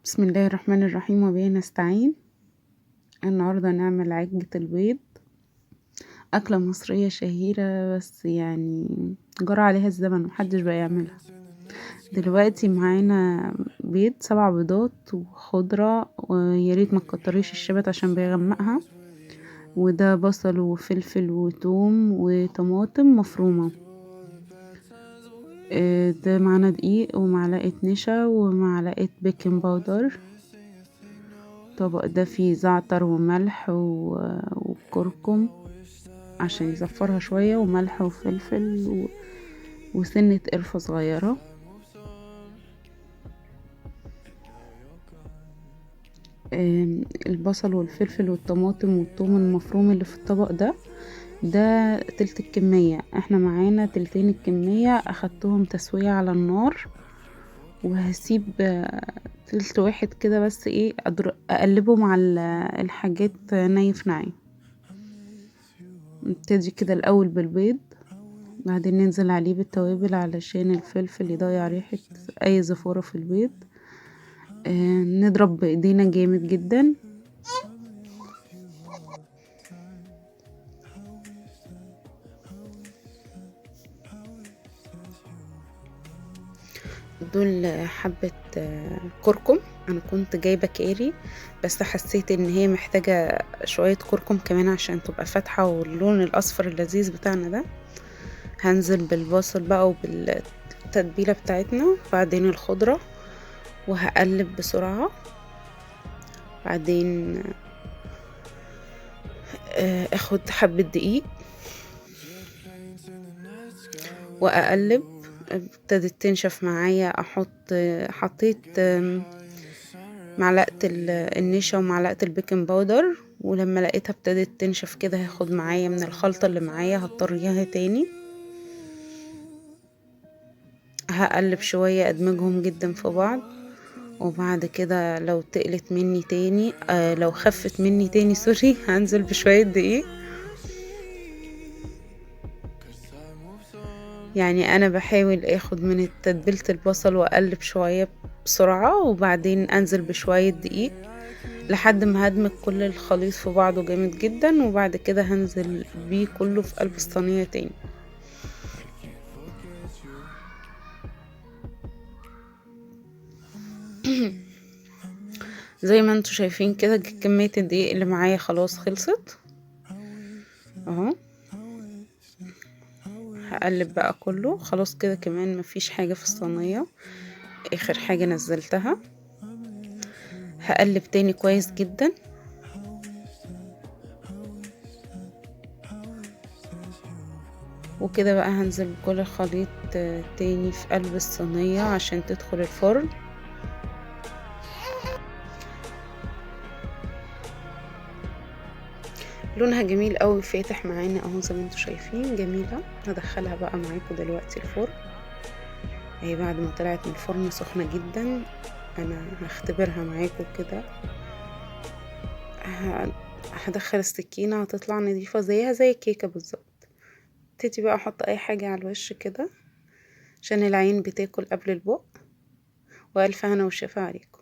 بسم الله الرحمن الرحيم وبه نستعين. النهاردة هنعمل عجة البيض، أكلة مصرية شهيرة بس يعني جرى عليها الزمن محدش بقى يعملها. دلوقتي معانا بيض 7 بيضات وخضرة، وياريت ما تكتريش الشبت عشان بيغمقها، وده بصل وفلفل وتوم وطماطم مفرومة. ده معانا دقيق ومعلقة نشا ومعلقة بيكنج باودر. الطبق ده فيه زعتر وملح وكركم عشان يزفرها شوية، وملح وفلفل وسنة قرفة صغيرة. البصل والفلفل والطماطم والثوم المفروم اللي في الطبق ده تلت الكمية، احنا معانا تلتين الكمية. اخدتهم تسوية على النار، وهسيب تلت واحد كده بس ايه اقلبه مع الحاجات ني في ني. نبتدي كده الاول بالبيض، بعدين ننزل عليه بالتوابل علشان الفلفل يضيع ريحة اي زفورة في البيض. نضرب بايدينا جامد جدا. دول حبة كركم، انا كنت جايبة كاري بس حسيت ان هي محتاجة شوية كركم كمان عشان تبقى فاتحة واللون الاصفر اللذيذ بتاعنا ده. هنزل بالبصل بقى وبالتتبيلة بتاعتنا، بعدين الخضرة، وهقلب بسرعة. بعدين اخد حبة دقيق واقلب. ابتدت تنشف معايا، حطيت معلقة النشا ومعلقة البيكنج باودر، ولما لقيتها ابتدت تنشف كده هاخد معايا من الخلطة اللي معايا هضطريها تاني. هقلب شوية ادمجهم جدا في بعض، وبعد كده لو تقلت مني تاني لو خفت مني تاني سوري هنزل بشوية دقيق. يعني انا بحاول اخد من تتبيلة البصل واقلب شوية بسرعة، وبعدين انزل بشوية دقيق لحد ما هدمج كل الخليط في بعضه جامد جدا، وبعد كده هنزل بيه كله في قلب الصينية تاني. زي ما انتوا شايفين كده كمية الدقيق اللي معايا خلاص خلصت اهو. هقلب بقى كله خلاص كده، كمان مفيش حاجة في الصينية، اخر حاجة نزلتها. هقلب تاني كويس جدا، وكده بقى هنزل بكل الخليط تاني في قلب الصينية عشان تدخل الفرن. لونها جميل قوي فاتح معانا اهو زي ما انتوا شايفين، جميلة. هدخلها بقى معاكم دلوقتي الفرن اهي، بعد ما طلعت من الفرن سخنة جدا. انا هختبرها معاكم كده. هدخل السكينة هتطلع نظيفة زيها زي الكيكة بالظبط. ابتدي بقى احط اي حاجة على الوش كده عشان العين بتاكل قبل البق، والف هنا وشفا عليكم.